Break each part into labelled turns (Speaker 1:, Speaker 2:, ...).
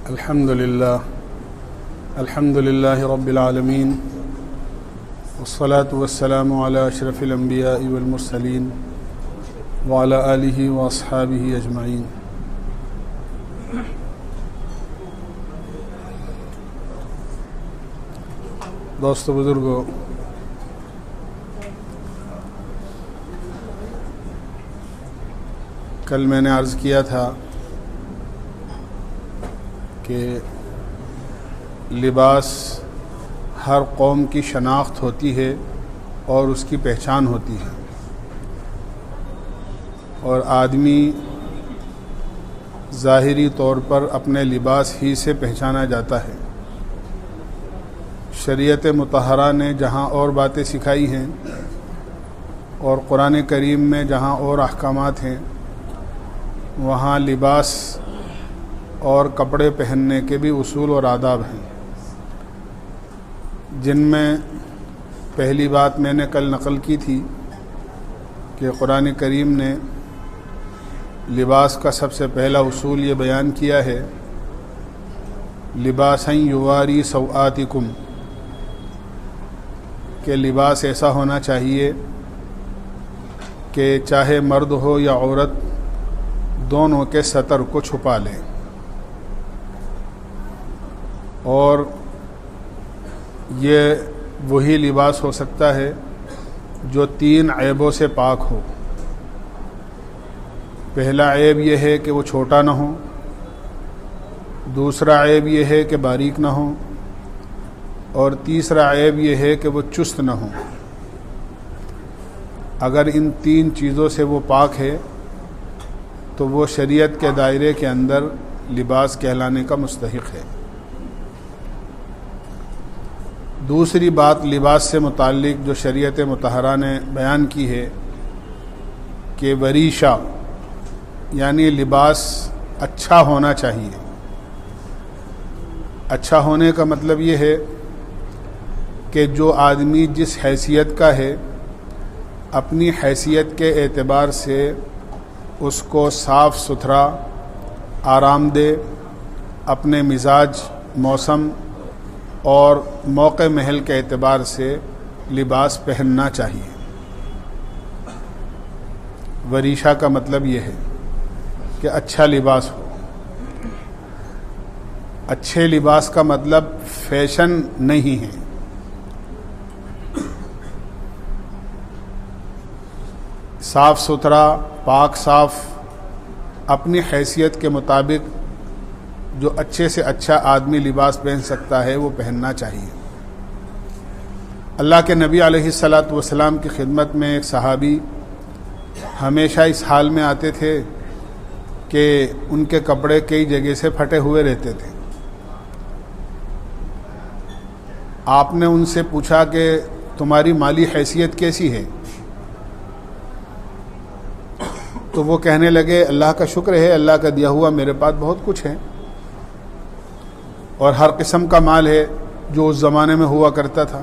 Speaker 1: الحمد لله رب العالمين والصلاة والسلام على أشرف الأنبياء والمرسلين وعلى آله وأصحابه أجمعين. دوستو بزرگو، کل میں نے عرض کیا تھا کہ لباس ہر قوم کی شناخت ہوتی ہے اور اس کی پہچان ہوتی ہے، اور آدمی ظاہری طور پر اپنے لباس ہی سے پہچانا جاتا ہے. شریعت مطہرہ نے جہاں اور باتیں سکھائی ہیں اور قرآن کریم میں جہاں اور احکامات ہیں، وہاں لباس اور کپڑے پہننے کے بھی اصول اور آداب ہیں، جن میں پہلی بات میں نے کل نقل کی تھی کہ قرآن کریم نے لباس کا سب سے پہلا اصول یہ بیان کیا ہے، لباسً یواری سوآتکم، کہ لباس ایسا ہونا چاہیے کہ چاہے مرد ہو یا عورت دونوں کے ستر کو چھپا لیں، اور یہ وہی لباس ہو سکتا ہے جو 3 عیبوں سے پاک ہو. پہلا عیب یہ ہے کہ وہ چھوٹا نہ ہو، دوسرا عیب یہ ہے کہ باریک نہ ہو، اور تیسرا عیب یہ ہے کہ وہ چست نہ ہو. اگر ان 3 چیزوں سے وہ پاک ہے تو وہ شریعت کے دائرے کے اندر لباس کہلانے کا مستحق ہے. دوسری بات لباس سے متعلق جو شریعت مطہرہ نے بیان کی ہے کہ وریشہ، یعنی لباس اچھا ہونا چاہیے. اچھا ہونے کا مطلب یہ ہے کہ جو آدمی جس حیثیت کا ہے، اپنی حیثیت کے اعتبار سے اس کو صاف ستھرا، آرام دہ، اپنے مزاج، موسم اور موقع محل کے اعتبار سے لباس پہننا چاہیے. وریشہ کا مطلب یہ ہے کہ اچھا لباس ہو. اچھے لباس کا مطلب فیشن نہیں ہے. صاف ستھرا، پاک صاف، اپنی حیثیت کے مطابق جو اچھے سے اچھا آدمی لباس پہن سکتا ہے وہ پہننا چاہیے. اللہ کے نبی علیہ الصلاۃ والسلام کی خدمت میں ایک صحابی ہمیشہ اس حال میں آتے تھے کہ ان کے کپڑے کئی جگہ سے پھٹے ہوئے رہتے تھے. آپ نے ان سے پوچھا کہ تمہاری مالی حیثیت کیسی ہے؟ تو وہ کہنے لگے اللہ کا شکر ہے، اللہ کا دیا ہوا میرے پاس بہت کچھ ہے، اور ہر قسم کا مال ہے جو اس زمانے میں ہوا کرتا تھا.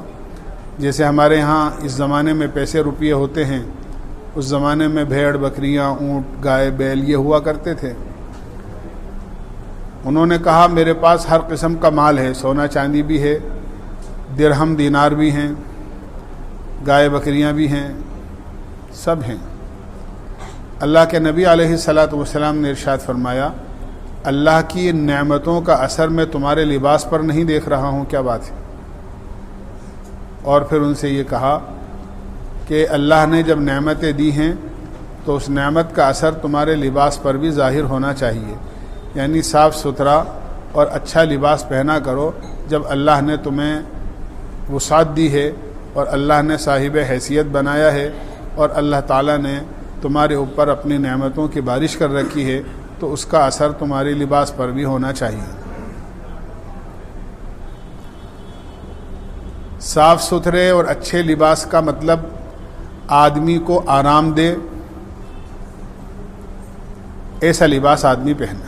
Speaker 1: جیسے ہمارے ہاں اس زمانے میں پیسے روپیے ہوتے ہیں، اس زمانے میں بھیڑ، بکریاں، اونٹ، گائے، بیل یہ ہوا کرتے تھے. انہوں نے کہا میرے پاس ہر قسم کا مال ہے، سونا چاندی بھی ہے، درہم دینار بھی ہیں، گائے بکریاں بھی ہیں، سب ہیں. اللہ کے نبی علیہ الصلاۃ والسلام نے ارشاد فرمایا اللہ کی ان نعمتوں کا اثر میں تمہارے لباس پر نہیں دیکھ رہا ہوں، کیا بات ہے؟ اور پھر ان سے یہ کہا کہ اللہ نے جب نعمتیں دی ہیں تو اس نعمت کا اثر تمہارے لباس پر بھی ظاہر ہونا چاہیے. یعنی صاف ستھرا اور اچھا لباس پہنا کرو جب اللہ نے تمہیں وسعت دی ہے اور اللہ نے صاحب حیثیت بنایا ہے اور اللہ تعالیٰ نے تمہارے اوپر اپنی نعمتوں کی بارش کر رکھی ہے، تو اس کا اثر تمہارے لباس پر بھی ہونا چاہیے. صاف ستھرے اور اچھے لباس کا مطلب آدمی کو آرام دے ایسا لباس آدمی پہنے،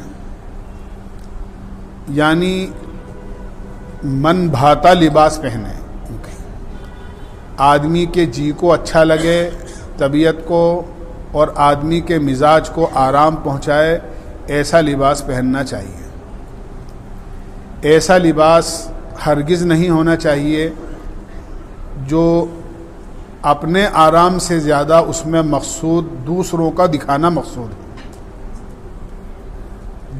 Speaker 1: یعنی من بھاتا لباس پہنے، آدمی کے جی کو اچھا لگے، طبیعت کو اور آدمی کے مزاج کو آرام پہنچائے، ایسا لباس پہننا چاہیے. ایسا لباس ہرگز نہیں ہونا چاہیے جو اپنے آرام سے زیادہ اس میں مقصود دوسروں کا دکھانا مقصود ہے۔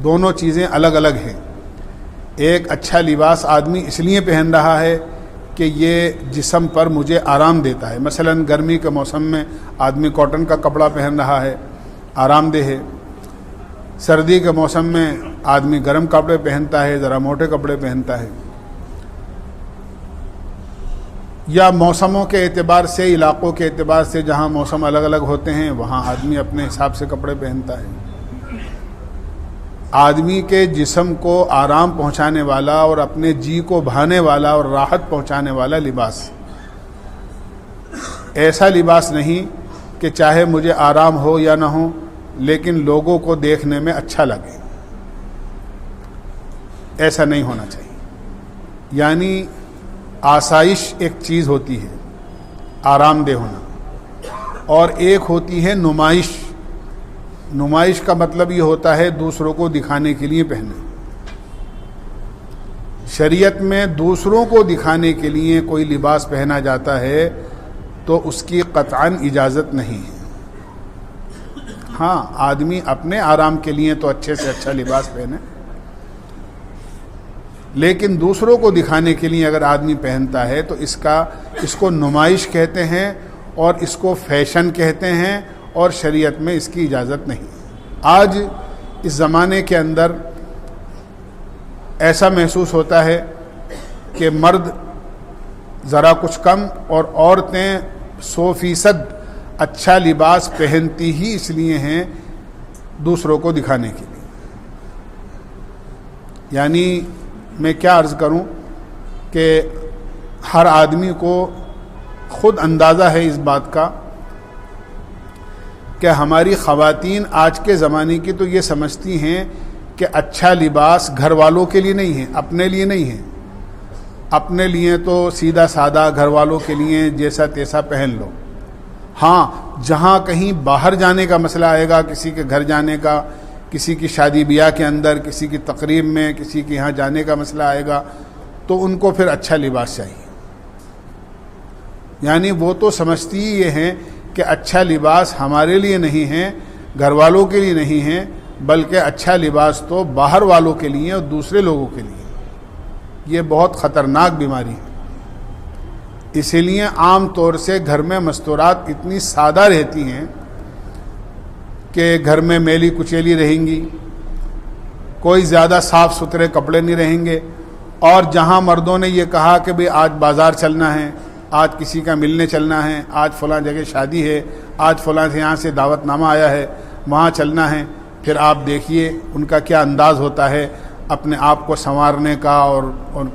Speaker 1: دونوں چیزیں الگ الگ ہیں۔ ایک اچھا لباس آدمی اس لیے پہن رہا ہے کہ یہ جسم پر مجھے آرام دیتا ہے، مثلا گرمی کے موسم میں آدمی کاٹن کا کپڑا پہن رہا ہے، آرام دہ ہے۔ سردی کے موسم میں آدمی گرم کپڑے پہنتا ہے، ذرا موٹے کپڑے پہنتا ہے، یا موسموں کے اعتبار سے، علاقوں کے اعتبار سے، جہاں موسم الگ الگ ہوتے ہیں وہاں آدمی اپنے حساب سے کپڑے پہنتا ہے۔ آدمی کے جسم کو آرام پہنچانے والا اور اپنے جی کو بھانے والا اور راحت پہنچانے والا لباس، ایسا لباس نہیں کہ چاہے مجھے آرام ہو یا نہ ہو لیکن لوگوں کو دیکھنے میں اچھا لگے، ایسا نہیں ہونا چاہیے۔ یعنی آسائش ایک چیز ہوتی ہے، آرام دہ ہونا، اور ایک ہوتی ہے نمائش۔ نمائش کا مطلب یہ ہوتا ہے دوسروں کو دکھانے کے لیے پہنے۔ شریعت میں دوسروں کو دکھانے کے لیے کوئی لباس پہنا جاتا ہے تو اس کی قطعاً اجازت نہیں ہے۔ ہاں، آدمی اپنے آرام کے لیے تو اچھے سے اچھا لباس پہنے، لیکن دوسروں کو دکھانے کے لیے اگر آدمی پہنتا ہے تو اس کو نمائش کہتے ہیں اور اس کو فیشن کہتے ہیں، اور شریعت میں اس کی اجازت نہیں۔ آج اس زمانے کے اندر ایسا محسوس ہوتا ہے کہ مرد ذرا کچھ کم اور عورتیں 100% اچھا لباس پہنتی ہی اس لیے ہیں دوسروں کو دکھانے کے لیے۔ یعنی میں کیا عرض کروں کہ ہر آدمی کو خود اندازہ ہے اس بات کا کہ ہماری خواتین آج کے زمانے کی تو یہ سمجھتی ہیں کہ اچھا لباس گھر والوں کے لیے نہیں ہے، اپنے لیے نہیں ہے۔ اپنے لیے تو سیدھا سادہ گھر والوں کے لیے جیسا تیسا پہن لو۔ ہاں، جہاں کہیں باہر جانے کا مسئلہ آئے گا، کسی کے گھر جانے کا، کسی کی شادی بیاہ کے اندر، کسی کی تقریب میں، کسی کے یہاں جانے کا مسئلہ آئے گا تو ان کو پھر اچھا لباس چاہیے۔ یعنی وہ تو سمجھتی ہی یہ ہیں کہ اچھا لباس ہمارے لیے نہیں ہے، گھر والوں کے لیے نہیں ہے، بلکہ اچھا لباس تو باہر والوں کے لیے اور دوسرے لوگوں کے لیے۔ یہ بہت خطرناک بیماری ہے۔ اسی لیے عام طور سے گھر میں مستورات اتنی سادہ رہتی ہیں کہ گھر میں میلی کچیلی رہیں گی، کوئی زیادہ صاف ستھرے کپڑے نہیں رہیں گے، اور جہاں مردوں نے یہ کہا کہ بھئی آج بازار چلنا ہے، آج کسی کا ملنے چلنا ہے، آج فلاں جگہ شادی ہے، آج فلاں سے یہاں سے دعوت نامہ آیا ہے، وہاں چلنا ہے، پھر آپ دیکھیے ان کا کیا انداز ہوتا ہے اپنے آپ کو سنوارنے کا اور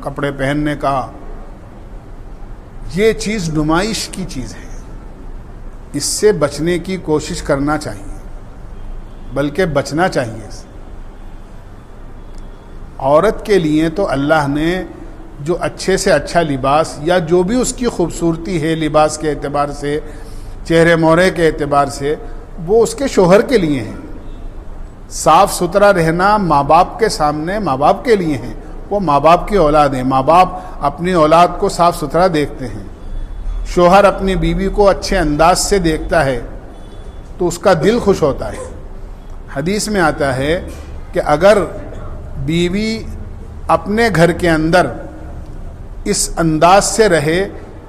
Speaker 1: کپڑے پہننے کا۔ یہ چیز نمائش کی چیز ہے، اس سے بچنے کی کوشش کرنا چاہیے، بلکہ بچنا چاہیے۔ عورت کے لیے تو اللہ نے جو اچھے سے اچھا لباس، یا جو بھی اس کی خوبصورتی ہے لباس کے اعتبار سے، چہرے مہرے کے اعتبار سے، وہ اس کے شوہر کے لیے ہیں۔ صاف ستھرا رہنا ماں باپ کے سامنے ماں باپ کے لیے ہیں، وہ ماں باپ کی اولاد ہیں، ماں باپ اپنی اولاد کو صاف ستھرا دیکھتے ہیں۔ شوہر اپنی بیوی کو اچھے انداز سے دیکھتا ہے تو اس کا دل خوش ہوتا ہے۔ حدیث میں آتا ہے کہ اگر بیوی اپنے گھر کے اندر اس انداز سے رہے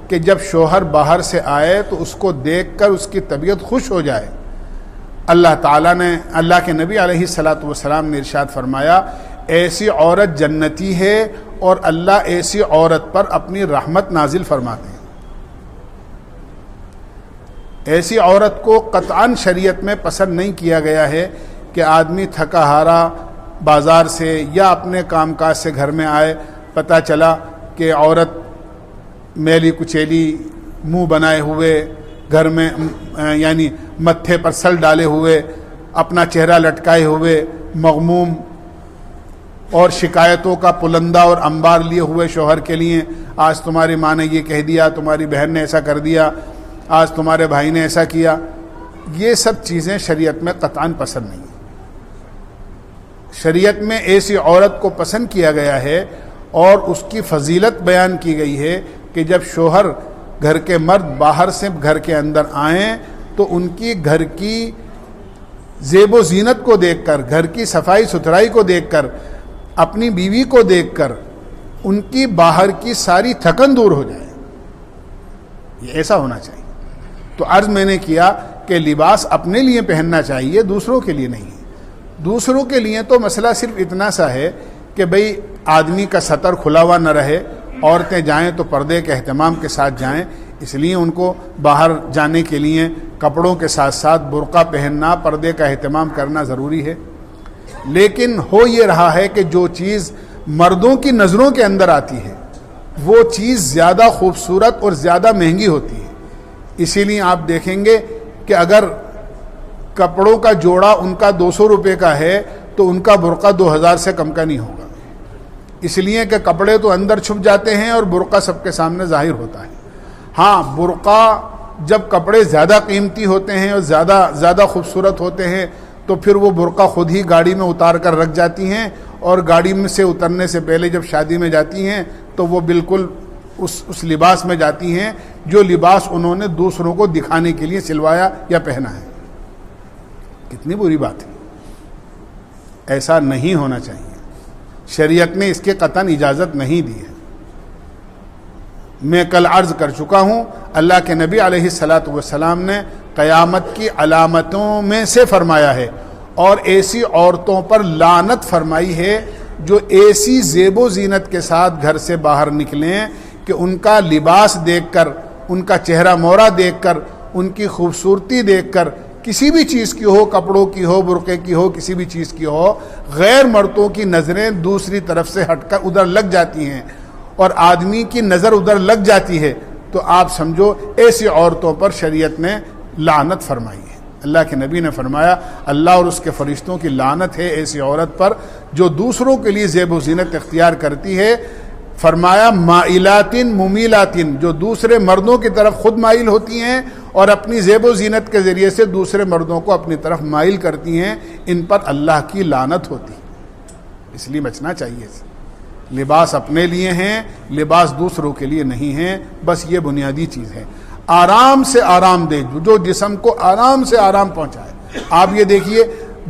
Speaker 1: کہ جب شوہر باہر سے آئے تو اس کو دیکھ کر اس کی طبیعت خوش ہو جائے، اللہ تعالیٰ نے، اللہ کے نبی علیہ الصلاۃ والسلام نے ارشاد فرمایا، ایسی عورت جنتی ہے اور اللہ ایسی عورت پر اپنی رحمت نازل فرماتے ہیں۔ ایسی عورت کو قطعاً شریعت میں پسند نہیں کیا گیا ہے کہ آدمی تھکا ہارا بازار سے یا اپنے کام کاج سے گھر میں آئے، پتہ چلا کہ عورت میلی کچیلی، منہ بنائے ہوئے، گھر میں یعنی متھے پر سل ڈالے ہوئے، اپنا چہرہ لٹکائے ہوئے، مغموم اور شکایتوں کا پلندہ اور انبار لیے ہوئے شوہر کے لیے، آج تمہاری ماں نے یہ کہہ دیا، تمہاری بہن نے ایسا کر دیا، آج تمہارے بھائی نے ایسا کیا۔ یہ سب چیزیں شریعت میں قطعاً پسند نہیں۔ شریعت میں ایسی عورت کو پسند کیا گیا ہے اور اس کی فضیلت بیان کی گئی ہے کہ جب شوہر گھر کے مرد باہر سے گھر کے اندر آئیں تو ان کی گھر کی زیب و زینت کو دیکھ کر، گھر کی صفائی ستھرائی کو دیکھ کر، اپنی بیوی کو دیکھ کر ان کی باہر کی ساری تھکن دور ہو جائے. یہ ایسا ہونا چاہیے. تو عرض میں نے کیا کہ لباس اپنے لیے پہننا چاہیے، دوسروں کے لیے نہیں. دوسروں کے لیے تو مسئلہ صرف اتنا سا ہے کہ بھئی آدمی کا سطر کھلا ہوا نہ رہے، عورتیں جائیں تو پردے کے اہتمام کے ساتھ جائیں، اس لیے ان کو باہر جانے کے لیے کپڑوں کے ساتھ ساتھ برقع پہننا، پردے کا اہتمام کرنا ضروری ہے. لیکن ہو یہ رہا ہے کہ جو چیز مردوں کی نظروں کے اندر آتی ہے وہ چیز زیادہ خوبصورت اور زیادہ مہنگی ہوتی ہے. اسی لیے آپ دیکھیں گے کہ اگر کپڑوں کا جوڑا ان کا 200 روپے کا ہے تو ان کا برقع 2000 سے کم کا نہیں ہوگا، اس لیے کہ کپڑے تو اندر چھپ جاتے ہیں اور برقع سب کے سامنے ظاہر ہوتا ہے. ہاں، برقع جب کپڑے زیادہ قیمتی ہوتے ہیں اور زیادہ خوبصورت ہوتے ہیں تو پھر وہ برقع خود ہی گاڑی میں اتار کر رکھ جاتی ہیں، اور گاڑی میں سے اترنے سے پہلے جب شادی میں جاتی ہیں تو وہ بالکل اس لباس میں جاتی ہیں جو لباس انہوں نے دوسروں کو دکھانے کے لیے سلوایا یا پہنا ہے. کتنی بری بات ہے. ایسا نہیں ہونا چاہیے. شریعت نے اس کے قطعاً اجازت نہیں دی ہے. میں کل عرض کر چکا ہوں، اللہ کے نبی علیہ الصلاۃ والسلام نے قیامت کی علامتوں میں سے فرمایا ہے اور ایسی عورتوں پر لعنت فرمائی ہے جو ایسی زیب و زینت کے ساتھ گھر سے باہر نکلیں کہ ان کا لباس دیکھ کر، ان کا چہرہ مورا دیکھ کر، ان کی خوبصورتی دیکھ کر، کسی بھی چیز کی ہو، کپڑوں کی ہو، برقعے کی ہو، کسی بھی چیز کی ہو، غیر مردوں کی نظریں دوسری طرف سے ہٹ کر ادھر لگ جاتی ہیں اور آدمی کی نظر ادھر لگ جاتی ہے، تو آپ سمجھو ایسی عورتوں پر شریعت نے لعنت فرمائی ہے. اللہ کے نبی نے فرمایا اللہ اور اس کے فرشتوں کی لعنت ہے ایسی عورت پر جو دوسروں کے لیے زیب و زینت اختیار کرتی ہے. فرمایا مائلاتن ممیلاتن، جو دوسرے مردوں کی طرف خود مائل ہوتی ہیں اور اپنی زیب و زینت کے ذریعے سے دوسرے مردوں کو اپنی طرف مائل کرتی ہیں، ان پر اللہ کی لعنت ہوتی ہے. اس لیے بچنا چاہیے. لباس اپنے لیے ہیں، لباس دوسروں کے لیے نہیں ہیں. بس یہ بنیادی چیز ہے. آرام سے آرام دے، جو جسم کو آرام سے آرام پہنچائے. آپ یہ دیکھیے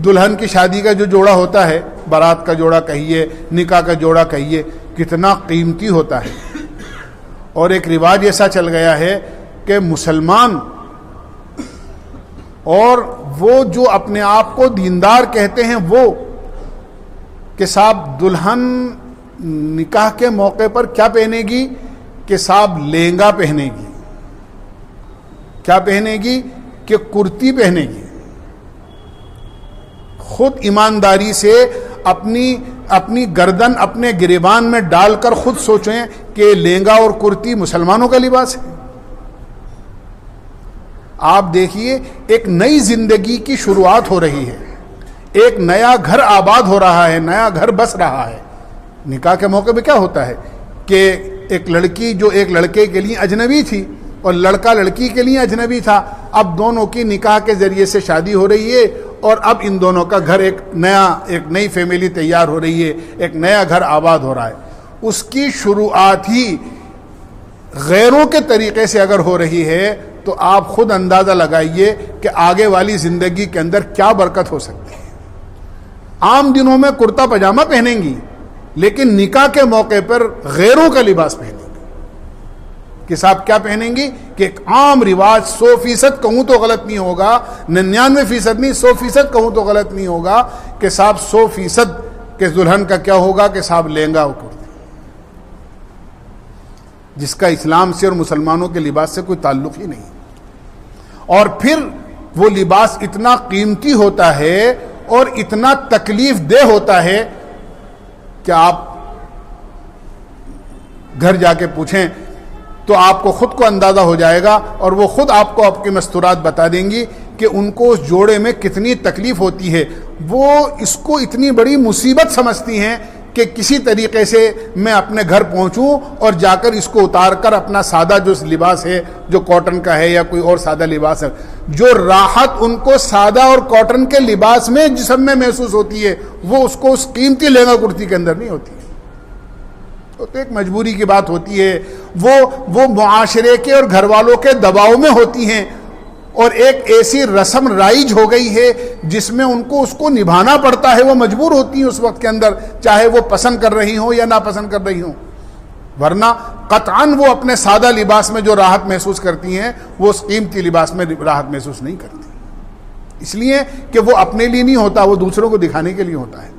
Speaker 1: دلہن کی شادی کا جو جوڑا ہوتا ہے، بارات کا جوڑا کہیے، نکاح کا جوڑا کہیے، کتنا قیمتی ہوتا ہے. اور ایک رواج ایسا چل گیا ہے کہ مسلمان اور وہ جو اپنے آپ کو دیندار کہتے ہیں وہ کہ صاحب دلہن نکاح کے موقع پر کیا پہنے گی کہ صاحب لہنگا پہنے گی. کیا پہنے گی کہ کرتی پہنے گی. خود ایمانداری سے اپنی گردن اپنے گریبان میں ڈال کر خود سوچیں کہ لہنگا اور کرتی مسلمانوں کا لباس ہے. آپ دیکھیے ایک نئی زندگی کی شروعات ہو رہی ہے، ایک نیا گھر آباد ہو رہا ہے، نیا گھر بس رہا ہے. نکاح کے موقع پہ کیا ہوتا ہے کہ ایک لڑکی جو ایک لڑکے کے لیے اجنبی تھی اور لڑکا لڑکی کے لیے اجنبی تھا، اب دونوں کی نکاح کے ذریعے سے شادی ہو رہی ہے اور اب ان دونوں کا گھر ایک نئی فیملی تیار ہو رہی ہے، ایک نیا گھر آباد ہو رہا ہے. اس کی شروعات ہی غیروں کے طریقے سے اگر ہو رہی ہے تو آپ خود اندازہ لگائیے کہ آگے والی زندگی کے اندر کیا برکت ہو سکتی ہے. عام دنوں میں کرتا پاجامہ پہنیں گی لیکن نکاح کے موقع پر غیروں کا لباس پہنیں گی. کہ صاحب کیا پہنیں گی کہ ایک عام رواج 100% کہوں تو غلط نہیں ہوگا، 99% نہیں 100% کہوں تو غلط نہیں ہوگا کہ صاحب 100% کہ دلہن کا کیا ہوگا کہ صاحب لہنگا ہو کرتی، جس کا اسلام سے اور مسلمانوں کے لباس سے کوئی تعلق ہی نہیں. اور پھر وہ لباس اتنا قیمتی ہوتا ہے اور اتنا تکلیف دہ ہوتا ہے کہ آپ گھر جا کے پوچھیں تو آپ کو خود کو اندازہ ہو جائے گا اور وہ خود آپ کو آپ کی مستورات بتا دیں گی کہ ان کو اس جوڑے میں کتنی تکلیف ہوتی ہے. وہ اس کو اتنی بڑی مصیبت سمجھتی ہیں کہ کسی طریقے سے میں اپنے گھر پہنچوں اور جا کر اس کو اتار کر اپنا سادہ جو لباس ہے جو کاٹن کا ہے یا کوئی اور سادہ لباس ہے، جو راحت ان کو سادہ اور کاٹن کے لباس میں جسم میں محسوس ہوتی ہے وہ اس کو اس قیمتی لہنگا کرتی کے اندر نہیں ہوتی ہے۔ تو ایک مجبوری کی بات ہوتی ہے، وہ معاشرے کے اور گھر والوں کے دباؤ میں ہوتی ہیں، اور ایک ایسی رسم رائج ہو گئی ہے جس میں ان کو اس کو نبھانا پڑتا ہے، وہ مجبور ہوتی ہیں اس وقت کے اندر، چاہے وہ پسند کر رہی ہوں یا ناپسند کر رہی ہوں، ورنہ قطعاً وہ اپنے سادہ لباس میں جو راحت محسوس کرتی ہیں وہ اس قیمتی لباس میں راحت محسوس نہیں کرتی، اس لیے کہ وہ اپنے لیے نہیں ہوتا، وہ دوسروں کو دکھانے کے لیے ہوتا ہے۔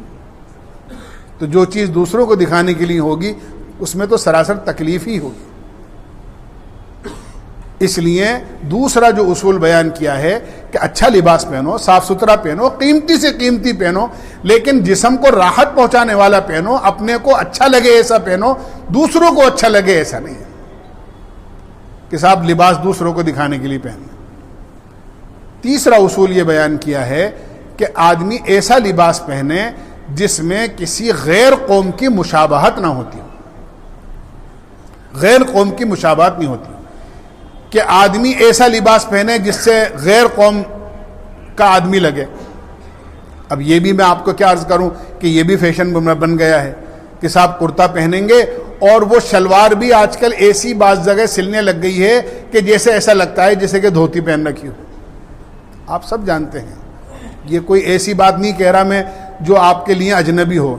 Speaker 1: تو جو چیز دوسروں کو دکھانے کے لیے ہوگی اس میں تو سراسر تکلیف ہی ہوگی۔ اس لیے دوسرا جو اصول بیان کیا ہے کہ اچھا لباس پہنو، صاف ستھرا پہنو، قیمتی سے قیمتی پہنو، لیکن جسم کو راحت پہنچانے والا پہنو، اپنے کو اچھا لگے ایسا پہنو، دوسروں کو اچھا لگے ایسا نہیں ہے کہ صاحب لباس دوسروں کو دکھانے کے لیے پہننا۔ تیسرا اصول یہ بیان کیا ہے کہ آدمی ایسا لباس پہنے جس میں کسی غیر قوم کی مشابہت نہ ہوتی ہو، غیر قوم کی مشابہت نہیں ہوتی، کہ آدمی ایسا لباس پہنے جس سے غیر قوم کا آدمی لگے۔ اب یہ بھی میں آپ کو کیا عرض کروں کہ یہ بھی فیشن بن گیا ہے کہ صاحب کرتا پہنیں گے اور وہ شلوار بھی آج کل ایسی بعض جگہ سلنے لگ گئی ہے کہ جیسے ایسا لگتا ہے جیسے کہ دھوتی پہن رکھی ہو۔ آپ سب جانتے ہیں، یہ کوئی ایسی بات نہیں کہہ رہا میں جو آپ کے لیے اجنبی ہو،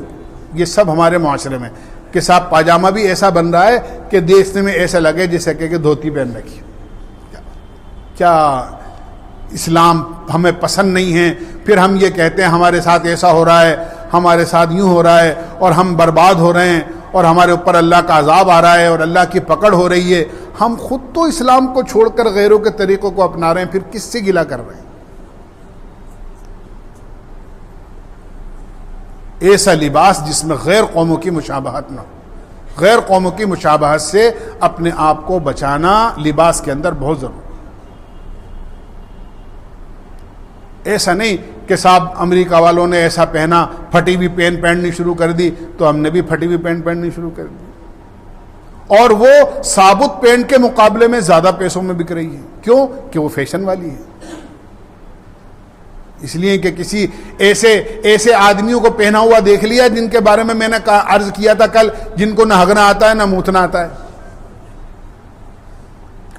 Speaker 1: یہ سب ہمارے معاشرے میں کہ صاحب پاجامہ بھی ایسا بن رہا ہے کہ دیکھنے میں ایسا لگے جیسے کہ دھوتی پہن رکھی ہو۔ کیا اسلام ہمیں پسند نہیں ہے، پھر ہم یہ کہتے ہیں ہمارے ساتھ ایسا ہو رہا ہے، ہمارے ساتھ یوں ہو رہا ہے اور ہم برباد ہو رہے ہیں اور ہمارے اوپر اللہ کا عذاب آ رہا ہے اور اللہ کی پکڑ ہو رہی ہے۔ ہم خود تو اسلام کو چھوڑ کر غیروں کے طریقوں کو اپنا رہے ہیں، پھر کس سے گلہ کر رہے ہیں؟ ایسا لباس جس میں غیر قوموں کی مشابہت نہ ہو، غیر قوموں کی مشابہت سے اپنے آپ کو بچانا لباس کے اندر بہت ضروری۔ ایسا نہیں کہ صاحب امریکہ والوں نے ایسا پہنا، پھٹی ہوئی پینٹ پہننی شروع کر دی تو ہم نے بھی پھٹی ہوئی پینٹ پہننی شروع کر دی، اور وہ ثابت پینٹ کے مقابلے میں زیادہ پیسوں میں بک رہی ہے۔ کیوں؟ کہ وہ فیشن والی ہے، اس لیے کہ کسی ایسے آدمیوں کو پہنا ہوا دیکھ لیا جن کے بارے میں نے عرض کیا تھا کل، جن کو نہ ہگنا آتا ہے نہ موتنا آتا ہے۔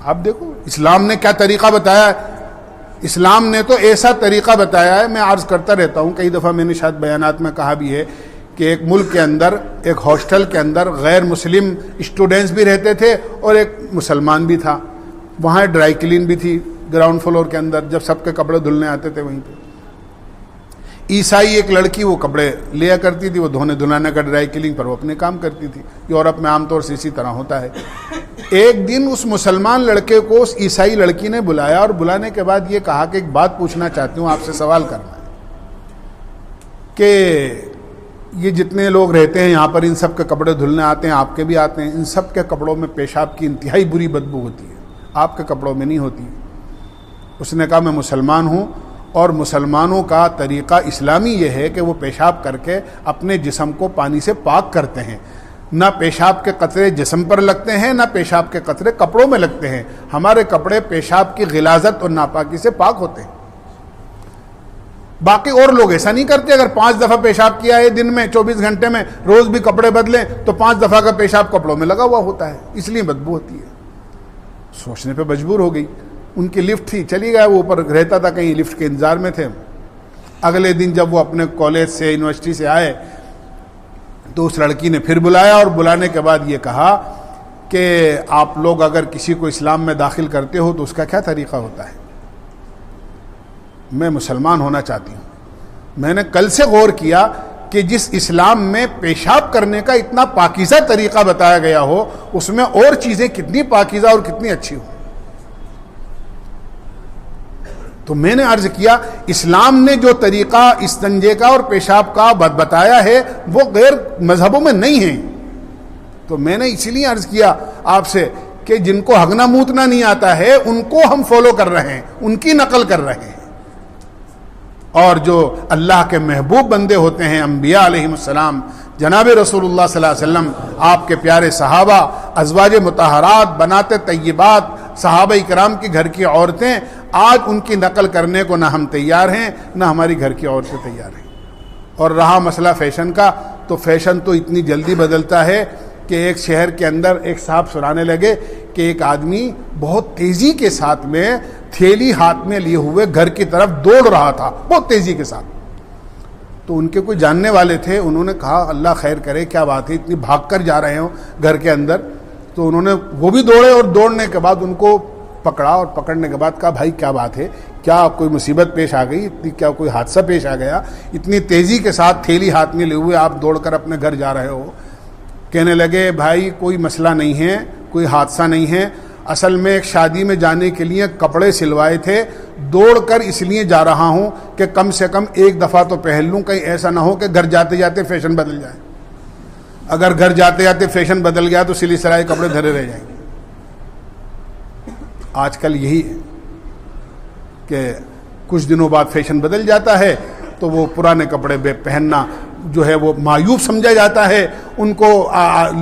Speaker 1: آپ دیکھو اسلام نے کیا طریقہ بتایا ہے، اسلام نے تو ایسا طریقہ بتایا ہے، میں عرض کرتا رہتا ہوں، کئی دفعہ میں نے شاید بیانات میں کہا بھی ہے کہ ایک ملک کے اندر ایک ہاسٹل کے اندر غیر مسلم اسٹوڈنٹس بھی رہتے تھے اور ایک مسلمان بھی تھا، وہاں ڈرائی کلین بھی تھی گراؤنڈ فلور کے اندر، جب سب کے کپڑے دھلنے آتے تھے وہیں پہ عیسائی ایک لڑکی وہ کپڑے لیا کرتی تھی، وہ دھونے دھلانے کا ڈرائی کلیننگ پر وہ اپنے کام کرتی تھی، یورپ میں عام طور سے اسی طرح ہوتا ہے۔ ایک دن اس مسلمان لڑکے کو اس عیسائی لڑکی نے بلایا اور بلانے کے بعد یہ کہا کہ ایک بات پوچھنا چاہتی ہوں، آپ سے سوال کرنا ہے کہ یہ جتنے لوگ رہتے ہیں یہاں پر ان سب کے کپڑے دھلنے آتے ہیں، آپ کے بھی آتے ہیں، ان سب کے کپڑوں میں پیشاب کی انتہائی بری بدبو ہوتی ہے، آپ کے کپڑوں میں نہیں ہوتی۔ اس نے کہا میں مسلمان ہوں اور مسلمانوں کا طریقہ اسلامی یہ ہے کہ وہ پیشاب کر کے اپنے جسم کو پانی سے پاک کرتے ہیں، نہ پیشاب کے قطرے جسم پر لگتے ہیں نہ پیشاب کے قطرے کپڑوں میں لگتے ہیں، ہمارے کپڑے پیشاب کی غلاظت اور ناپاکی سے پاک ہوتے ہیں۔ باقی اور لوگ ایسا نہیں کرتے، اگر 5 دفعہ پیشاب کیا ہے دن میں 24 گھنٹے میں، روز بھی کپڑے بدلیں تو 5 دفعہ کا پیشاب کپڑوں میں لگا ہوا ہوتا ہے، اس لیے بدبو ہوتی ہے۔ سوچنے پہ مجبور ہو گئی، ان کی لفٹ تھی، چلی گئے، وہ اوپر رہتا تھا کہیں، لفٹ کے انتظار میں تھے۔ اگلے دن جب وہ اپنے کالج سے یونیورسٹی سے آئے تو اس لڑکی نے پھر بلایا اور بلانے کے بعد یہ کہا کہ آپ لوگ اگر کسی کو اسلام میں داخل کرتے ہو تو اس کا کیا طریقہ ہوتا ہے؟ میں مسلمان ہونا چاہتی ہوں۔ میں نے کل سے غور کیا کہ جس اسلام میں پیشاب کرنے کا اتنا پاکیزہ طریقہ بتایا گیا ہو، اس میں اور چیزیں کتنی پاکیزہ اور کتنی اچھی ہوں۔ تو میں نے عرض کیا اسلام نے جو طریقہ استنجے کا اور پیشاب کا بتایا ہے وہ غیر مذہبوں میں نہیں ہے۔ تو میں نے اسی لیے عرض کیا آپ سے کہ جن کو ہگنا موتنا نہیں آتا ہے ان کو ہم فالو کر رہے ہیں، ان کی نقل کر رہے ہیں، اور جو اللہ کے محبوب بندے ہوتے ہیں انبیاء علیہم السلام، جناب رسول اللہ صلی اللہ علیہ وسلم، آپ کے پیارے صحابہ، ازواج مطہرات، بنات طیبات، صحابہ کرام کی گھر کی عورتیں، آج ان کی نقل کرنے کو نہ ہم تیار ہیں نہ ہماری گھر کی عورتیں تیار ہیں۔ اور رہا مسئلہ فیشن کا، تو فیشن تو اتنی جلدی بدلتا ہے کہ ایک شہر کے اندر ایک صاحب سنانے لگے کہ ایک آدمی بہت تیزی کے ساتھ میں تھیلی ہاتھ میں لیے ہوئے گھر کی طرف دوڑ رہا تھا، بہت تیزی کے ساتھ۔ تو ان کے کوئی جاننے والے تھے، انہوں نے کہا اللہ خیر کرے، کیا بات ہے اتنی بھاگ کر جا رہے ہو گھر کے اندر؟ تو انہوں نے وہ بھی دوڑے، اور دوڑنے کے بعد ان کو پکڑا، اور پکڑنے کے بعد کہا بھائی کیا بات ہے، کیا کوئی مصیبت پیش آ گئی، کیا کوئی حادثہ پیش آ گیا، اتنی تیزی کے ساتھ تھیلی ہاتھ میں لیے ہوئے آپ دوڑ کر اپنے گھر جا رہے ہو؟ کہنے لگے بھائی کوئی مسئلہ نہیں ہے، کوئی حادثہ نہیں ہے، اصل میں ایک شادی میں جانے کے لیے کپڑے سلوائے تھے، دوڑ کر اس لیے جا رہا ہوں کہ کم سے کم ایک دفعہ تو پہن لوں، کہیں ایسا نہ ہو کہ گھر جاتے جاتے فیشن بدل جائے۔ اگر گھر جاتے جاتے فیشن بدل گیا تو سلی سلائے کپڑے دھرے رہ جائیں گے۔ آج کل یہی ہے کہ کچھ دنوں بعد فیشن بدل جاتا ہے تو وہ پرانے کپڑے پہننا جو ہے وہ معیوب سمجھا جاتا ہے، ان کو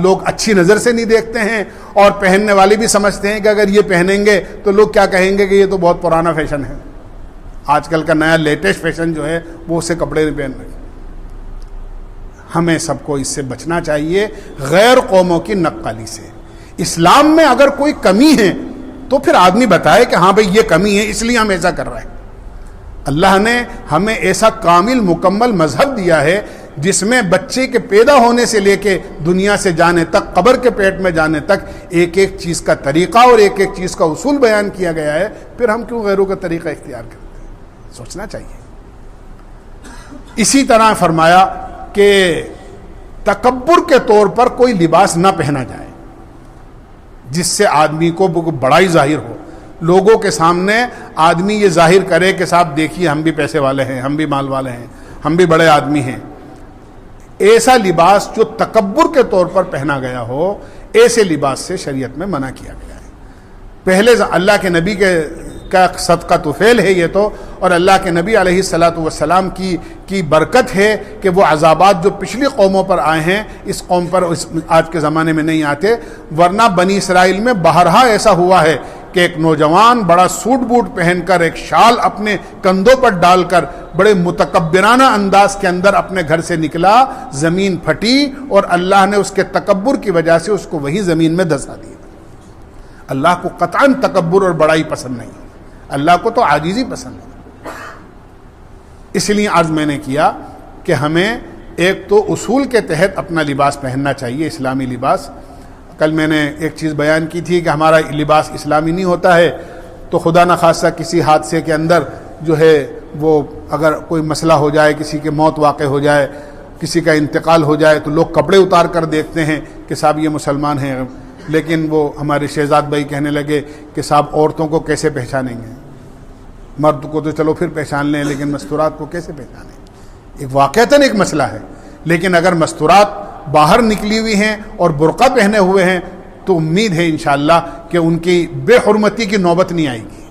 Speaker 1: لوگ اچھی نظر سے نہیں دیکھتے ہیں، اور پہننے والے بھی سمجھتے ہیں کہ اگر یہ پہنیں گے تو لوگ کیا کہیں گے کہ یہ تو بہت پرانا فیشن ہے۔ آج کل کا نیا لیٹسٹ فیشن جو ہے وہ اسے کپڑے نہیں پہن رہے۔ ہمیں سب کو اس سے بچنا چاہیے، غیر قوموں کی نقالی سے۔ اسلام میں اگر کوئی کمی ہے تو پھر آدمی بتائے کہ ہاں بھئی یہ کمی ہے، اس لیے ہم ایسا کر رہے ہیں۔ اللہ نے ہمیں ایسا کامل مکمل مذہب دیا ہے جس میں بچے کے پیدا ہونے سے لے کے دنیا سے جانے تک، قبر کے پیٹ میں جانے تک ایک ایک چیز کا طریقہ اور ایک ایک چیز کا اصول بیان کیا گیا ہے۔ پھر ہم کیوں غیروں کا طریقہ اختیار کرتے ہیں؟ سوچنا چاہیے۔ اسی طرح فرمایا کہ تکبر کے طور پر کوئی لباس نہ پہنا جائے جس سے آدمی کو بڑائی ظاہر ہو، لوگوں کے سامنے آدمی یہ ظاہر کرے کہ صاحب دیکھیے ہم بھی پیسے والے ہیں، ہم بھی مال والے ہیں، ہم بھی بڑے آدمی ہیں۔ ایسا لباس جو تکبر کے طور پر پہنا گیا ہو، ایسے لباس سے شریعت میں منع کیا گیا ہے۔ پہلے اللہ کے نبی کا صدقہ طفیل ہے یہ تو، اور اللہ کے نبی علیہ الصلاۃ والسلام کی برکت ہے کہ وہ عذابات جو پچھلی قوموں پر آئے ہیں اس قوم پر آج کے زمانے میں نہیں آتے، ورنہ بنی اسرائیل میں بہرہا ایسا ہوا ہے کہ ایک نوجوان بڑا سوٹ بوٹ پہن کر، ایک شال اپنے کندھوں پر ڈال کر، بڑے متکبرانہ انداز کے اندر اپنے گھر سے نکلا، زمین پھٹی اور اللہ نے اس کے تکبر کی وجہ سے اس کو وہی زمین میں دھسا دیا۔ اللہ کو قطعاً تکبر اور بڑائی پسند نہیں، اللہ کو تو عاجزی پسند ہے۔ اس لیے عرض میں نے کیا کہ ہمیں ایک تو اصول کے تحت اپنا لباس پہننا چاہیے، اسلامی لباس۔ کل میں نے ایک چیز بیان کی تھی کہ ہمارا لباس اسلامی نہیں ہوتا ہے تو خدا نخواستہ کسی حادثے کے اندر جو ہے وہ اگر کوئی مسئلہ ہو جائے، کسی کی موت واقع ہو جائے، کسی کا انتقال ہو جائے تو لوگ کپڑے اتار کر دیکھتے ہیں کہ صاحب یہ مسلمان ہیں، لیکن وہ ہمارے شہزاد بھائی کہنے لگے کہ صاحب عورتوں کو کیسے پہچانیں گے؟ مرد کو تو چلو پھر پہچان لیں، لیکن مستورات کو کیسے پہچانیں؟ ایک واقعتاً ایک مسئلہ ہے، لیکن اگر مستورات باہر نکلی ہوئی ہیں اور برقع پہنے ہوئے ہیں تو امید ہے انشاءاللہ کہ ان کی بے حرمتی کی نوبت نہیں آئے گی،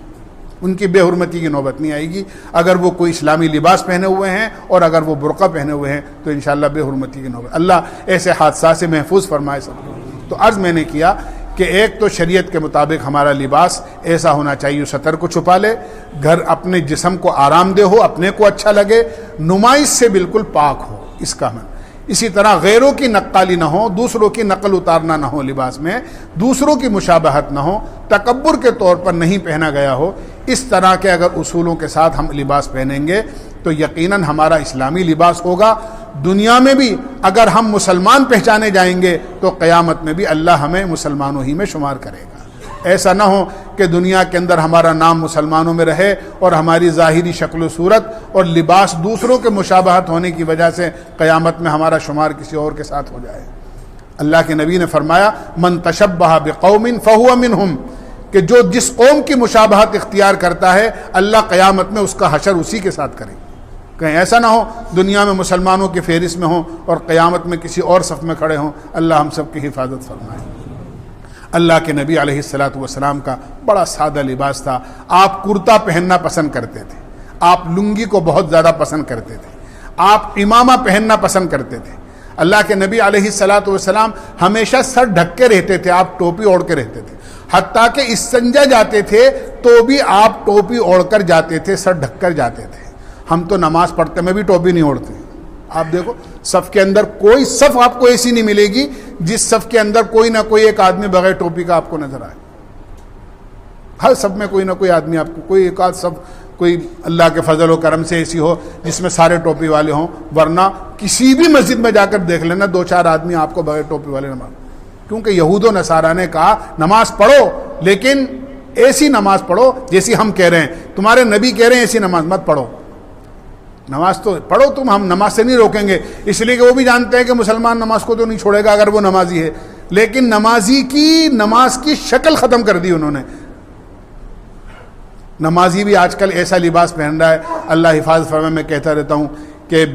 Speaker 1: ان کی بے حرمتی کی نوبت نہیں آئے گی اگر وہ کوئی اسلامی لباس پہنے ہوئے ہیں، اور اگر وہ برقع پہنے ہوئے ہیں تو انشاءاللہ بے حرمتی کی نوبت۔ اللہ ایسے حادثات سے محفوظ فرمائے سب کو۔ تو عرض میں نے کیا کہ ایک تو شریعت کے مطابق ہمارا لباس ایسا ہونا چاہیے سطر کو چھپا لے، گھر اپنے جسم کو آرام دہ ہو، اپنے کو اچھا لگے، نمائش سے بالکل پاک ہو، اس کا من۔ اسی طرح غیروں کی نقالی نہ ہو، دوسروں کی نقل اتارنا نہ ہو، لباس میں دوسروں کی مشابہت نہ ہو، تکبر کے طور پر نہیں پہنا گیا ہو۔ اس طرح کے اگر اصولوں کے ساتھ ہم لباس پہنیں گے تو یقیناً ہمارا اسلامی لباس ہوگا۔ دنیا میں بھی اگر ہم مسلمان پہچانے جائیں گے تو قیامت میں بھی اللہ ہمیں مسلمانوں ہی میں شمار کرے گا۔ ایسا نہ ہو کہ دنیا کے اندر ہمارا نام مسلمانوں میں رہے اور ہماری ظاہری شکل و صورت اور لباس دوسروں کے مشابہت ہونے کی وجہ سے قیامت میں ہمارا شمار کسی اور کے ساتھ ہو جائے۔ اللہ کے نبی نے فرمایا من تشبہ بقوم فہو منہم، کہ جو جس قوم کی مشابہت اختیار کرتا ہے اللہ قیامت میں اس کا حشر اسی کے ساتھ کرے۔ کہیں ایسا نہ ہو دنیا میں مسلمانوں کی فہرست میں ہوں اور قیامت میں کسی اور صف میں کھڑے ہوں۔ اللہ ہم سب کی حفاظت فرمائے۔ اللہ کے نبی علیہ الصلاۃ والسلام کا بڑا سادہ لباس تھا، آپ کرتا پہننا پسند کرتے تھے، آپ لنگی کو بہت زیادہ پسند کرتے تھے، آپ امامہ پہننا پسند کرتے تھے۔ اللہ کے نبی علیہ الصلاۃ والسلام ہمیشہ سر ڈھک کے رہتے تھے، آپ ٹوپی اوڑھ کے رہتے تھے، حتیٰ کہ استنجا جاتے تھے تو بھی آپ ٹوپی اوڑھ کر جاتے تھے، سر ڈھک کر جاتے تھے۔ ہم تو نماز پڑھتے میں بھی ٹوپی نہیں اوڑھتے۔ آپ دیکھو صف کے اندر کوئی صف آپ کو ایسی نہیں ملے گی جس صف کے اندر کوئی نہ کوئی ایک آدمی بغیر ٹوپی کا آپ کو نظر آئے۔ ہر صف میں کوئی نہ کوئی آدمی آپ کو، کوئی ایک آدھ صف کوئی اللہ کے فضل و کرم سے ایسی ہو جس میں سارے ٹوپی والے ہوں، ورنہ کسی بھی مسجد میں جا کر دیکھ لینا 2-4 آدمی آپ کو بغیر ٹوپی والے نماز، کیونکہ یہود و نصارہ نے کہا نماز پڑھو لیکن ایسی نماز پڑھو جیسی ہم کہہ رہے ہیں، تمہارے نبی کہہ رہے ہیں ایسی نماز مت پڑھو، نماز تو پڑھو تم، ہم نماز سے نہیں روکیں گے، اس لیے کہ وہ بھی جانتے ہیں کہ مسلمان نماز کو تو نہیں چھوڑے گا اگر وہ نمازی ہے، لیکن نمازی کی نماز کی شکل ختم کر دی انہوں نے۔ نمازی بھی آج کل ایسا لباس پہن رہا ہے، اللہ حفاظت فرمائے، میں کہتا رہتا ہوں کہ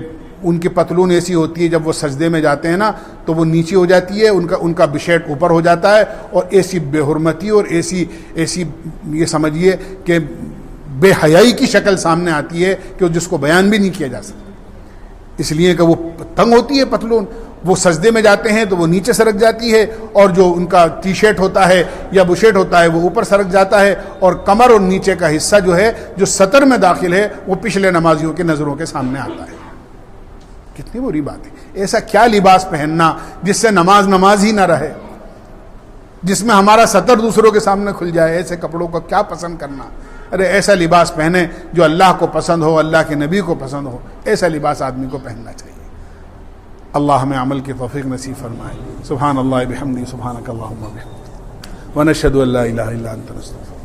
Speaker 1: ان کی پتلون ایسی ہوتی ہے جب وہ سجدے میں جاتے ہیں نا تو وہ نیچے ہو جاتی ہے، ان کا بشیٹ اوپر ہو جاتا ہے، اور ایسی بے حرمتی اور ایسی یہ سمجھیے کہ بے حیائی کی شکل سامنے آتی ہے کہ جس کو بیان بھی نہیں کیا جا سکتا، اس لیے کہ وہ تنگ ہوتی ہے پتلون، وہ سجدے میں جاتے ہیں تو وہ نیچے سرک جاتی ہے، اور جو ان کا ٹی شرٹ ہوتا ہے یا بشیٹ ہوتا ہے وہ اوپر سرک جاتا ہے، اور کمر اور نیچے کا حصہ جو ہے جو سطر میں داخل ہے وہ پچھلے نمازیوں کے نظروں کے سامنے آتا ہے۔ کتنی بری بات ہے، ایسا کیا لباس پہننا جس سے نماز ہی نہ رہے، جس میں ہمارا سطر دوسروں کے سامنے کھل جائے، ایسے کپڑوں کو کیا پسند کرنا۔ ارے ایسا لباس پہنے جو اللہ کو پسند ہو، اللہ کے نبی کو پسند ہو، ایسا لباس آدمی کو پہننا چاہیے۔ اللہ ہمیں عمل کی توفیق نصیب فرمائے۔ سبحان اللہ بحمدہ، سبحانک اللہم وبحمدک، ونشہد ان لا الہ الا انت نستغفرک۔